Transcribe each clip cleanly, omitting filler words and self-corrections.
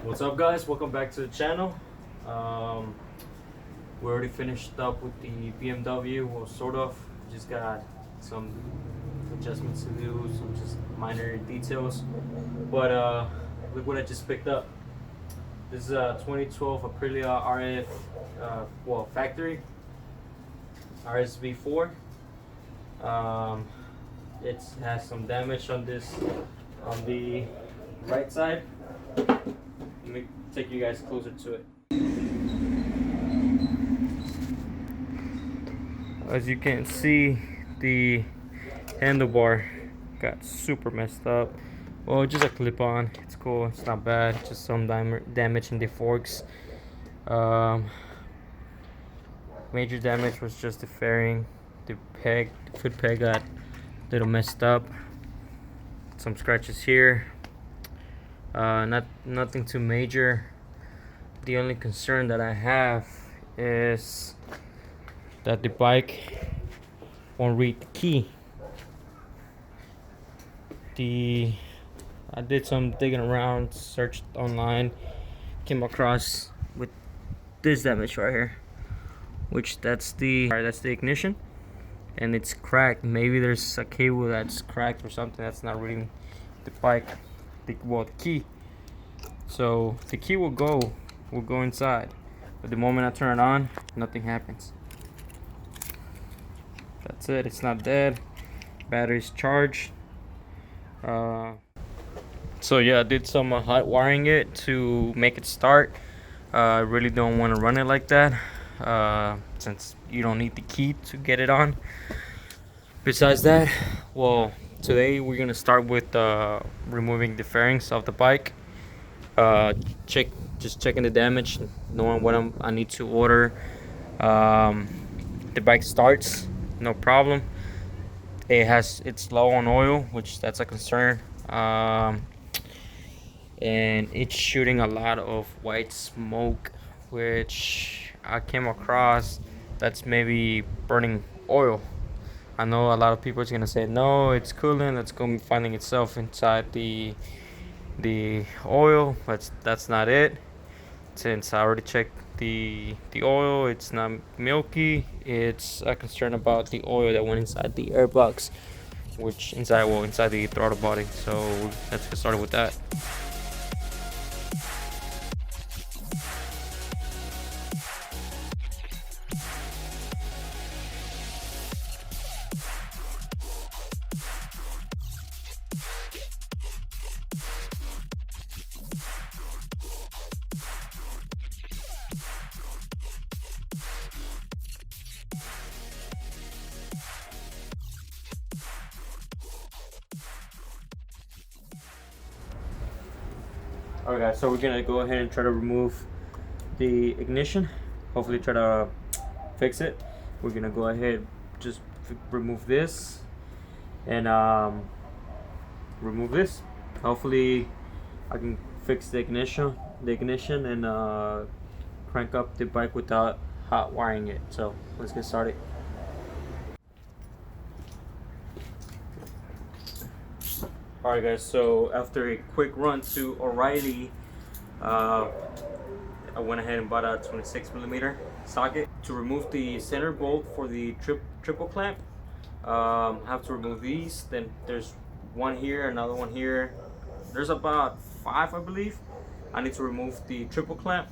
What's up, guys? Welcome back to the channel. We already finished up with the BMW. Well, sort of. Just got some adjustments to do, some just minor details. But look what I just picked up. This is a 2012 Aprilia factory RSV4. It has some damage on the right side. Let me take you guys closer to it. As you can see, the handlebar got super messed up. Well, just a clip-on. It's cool. It's not bad. Just some damage in the forks. Major damage was just the fairing. The foot peg got a little messed up. Some scratches here. Nothing too major. The only concern that I have is that the bike won't read the key. I did some digging around, searched online, came across with this damage right here, which that's the ignition, and it's cracked. Maybe there's a cable that's cracked or something that's not reading the bike, the key. So the key will go inside, but the moment I turn it on, nothing happens. That's it. It's not dead. Battery's charged. So yeah, I did some hot wiring it to make it start. I really don't want to run it like that, since you don't need the key to get it on. Besides that, well, today we're gonna start with removing the fairings of the bike. Just checking the damage, knowing what I need to order. The bike starts, no problem. It's low on oil, which that's a concern. And it's shooting a lot of white smoke, which I came across. That's maybe burning oil. I know a lot of people are gonna say no, it's coolant that's going to be finding itself inside the oil, but that's not it. Since I already checked the oil, it's not milky. It's a concern about the oil that went inside the airbox, which inside the throttle body. So let's get started with that. Alright guys, so we're gonna go ahead and try to remove the ignition. Hopefully try to fix it. We're gonna go ahead, just remove this and remove this. Hopefully I can fix the ignition and crank up the bike without hot wiring it. So let's get started. Alright guys, so after a quick run to O'Reilly, I went ahead and bought a 26mm socket. To remove the center bolt for the triple clamp, I have to remove these. Then there's one here, another one here. There's about 5, I believe. I need to remove the triple clamp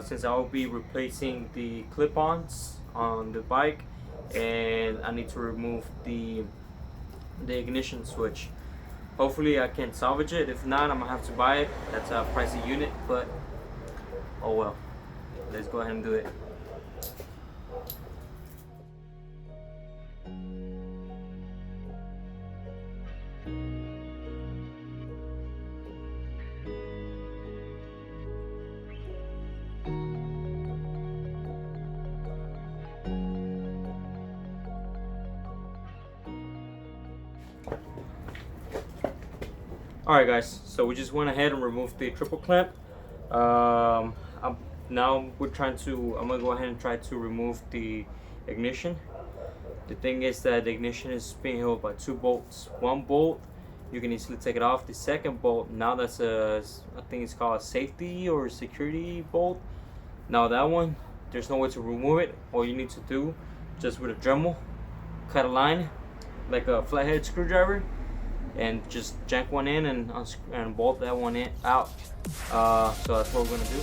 since I will be replacing the clip-ons on the bike, and I need to remove the ignition switch. Hopefully I can salvage it. If not, I'm gonna have to buy it. That's a pricey unit, but oh well. Let's go ahead and do it. Alright guys, so we just went ahead and removed the triple clamp. Now I'm gonna go ahead and try to remove the ignition. The thing is that the ignition is being held by 2 bolts. One bolt you can easily take it off. The second bolt, now that's a, I think it's called a safety or security bolt. Now that one, there's no way to remove it. All you need to do, just with a Dremel, cut a line like a flathead screwdriver, and just jack one in and bolt that one in out. So that's what we're gonna do.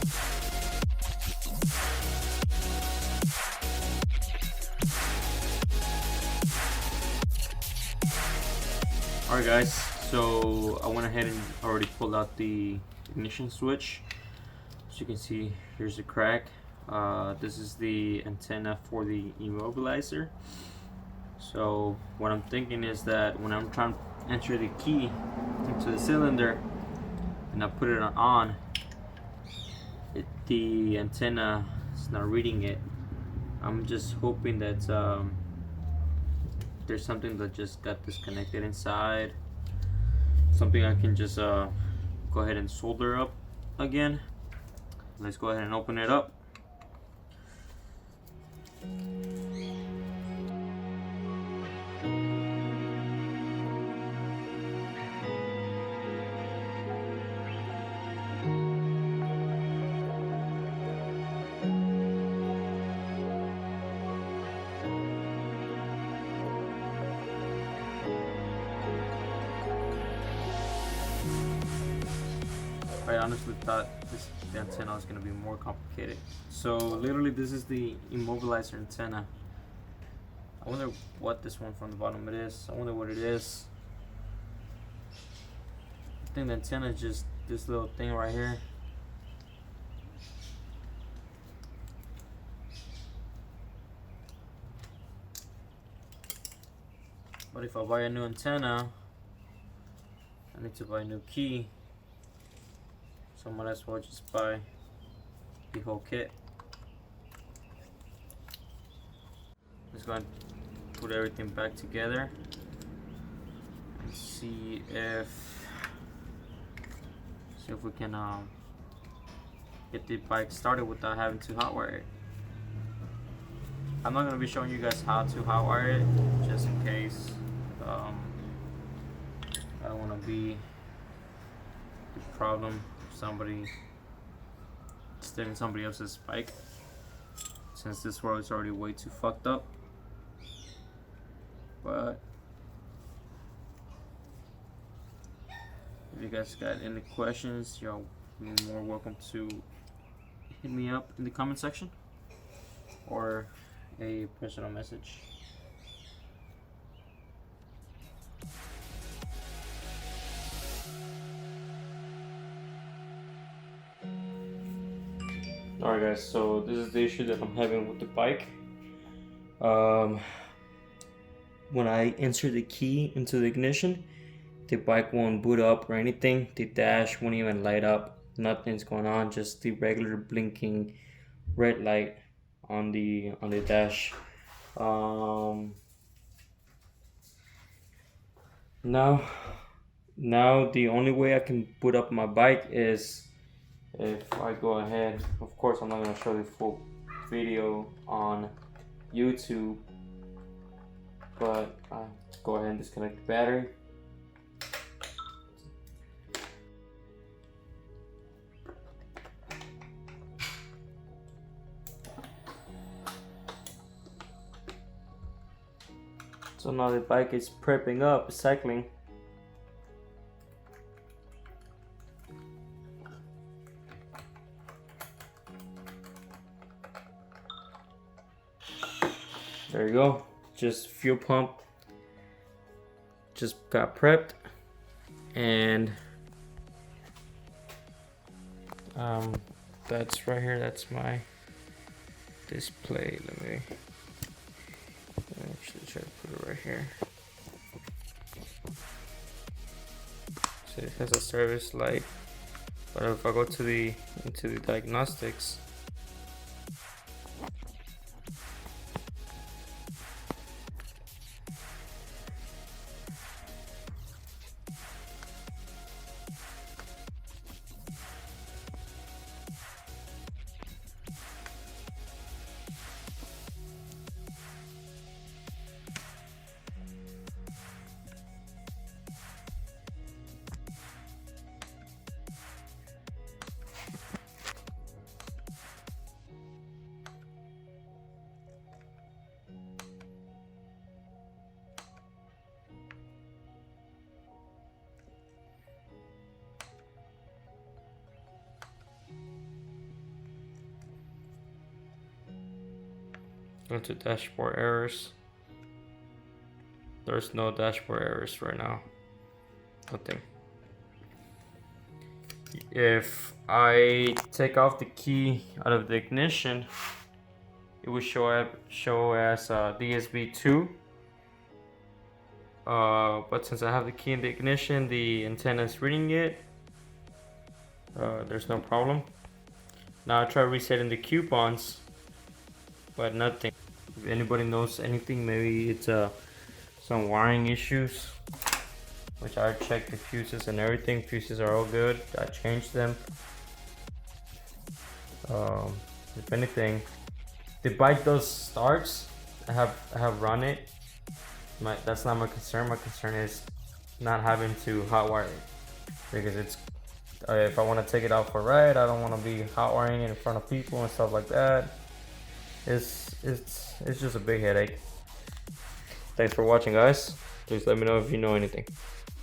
Alright guys, so I went ahead and already pulled out the ignition switch. As you can see, here's the crack. This is the antenna for the immobilizer. So what I'm thinking is that when I'm trying to enter the key into the cylinder and I put it on, the antenna is not reading it. I'm just hoping that there's something that just got disconnected inside, something I can just go ahead and solder up again. Let's go ahead and open it up. I honestly thought the antenna was going to be more complicated. So literally this is the immobilizer antenna. I wonder what this one from the bottom it is. I wonder what it is. I think the antenna is just this little thing right here. But if I buy a new antenna, I need to buy a new key. So I might as well just buy the whole kit. Let's go ahead and put everything back together and see if we can get the bike started without having to hotwire it. I'm not going to be showing you guys how to hotwire it, just in case I don't want to be the problem. Somebody stealing somebody else's bike, since this world is already way too fucked up. But if you guys got any questions, you're more welcome to hit me up in the comment section or a personal message. Alright guys, so this is the issue that I'm having with the bike. When I insert the key into the ignition, the bike won't boot up or anything. The dash won't even light up. Nothing's going on, just the regular blinking red light on the dash. Now the only way I can boot up my bike is if I go ahead. Of course, I'm not going to show the full video on YouTube, but I go ahead and disconnect the battery. So now the bike is prepping up, cycling. There you go, just fuel pump, just got prepped, and that's right here, that's my display. Let me actually try to put it right here. So it has a service light, but if I go to into the diagnostics, Go to dashboard errors. There's no dashboard errors right now. Nothing. If I take off the key out of the ignition, it will show as DSB2. But since I have the key in the ignition, the antenna is reading it. There's no problem. Now I try resetting the coupons, but nothing. If anybody knows anything, maybe it's some wiring issues, which I checked the fuses and everything. Fuses are all good. I changed them. If anything, the bike does starts. I have run it. That's not my concern. My concern is not having to hot wire it, because it's if I want to take it out for a ride, I don't want to be hot wiring it in front of people and stuff like that. It's just a big headache. Thanks for watching, guys. Please let me know if you know anything.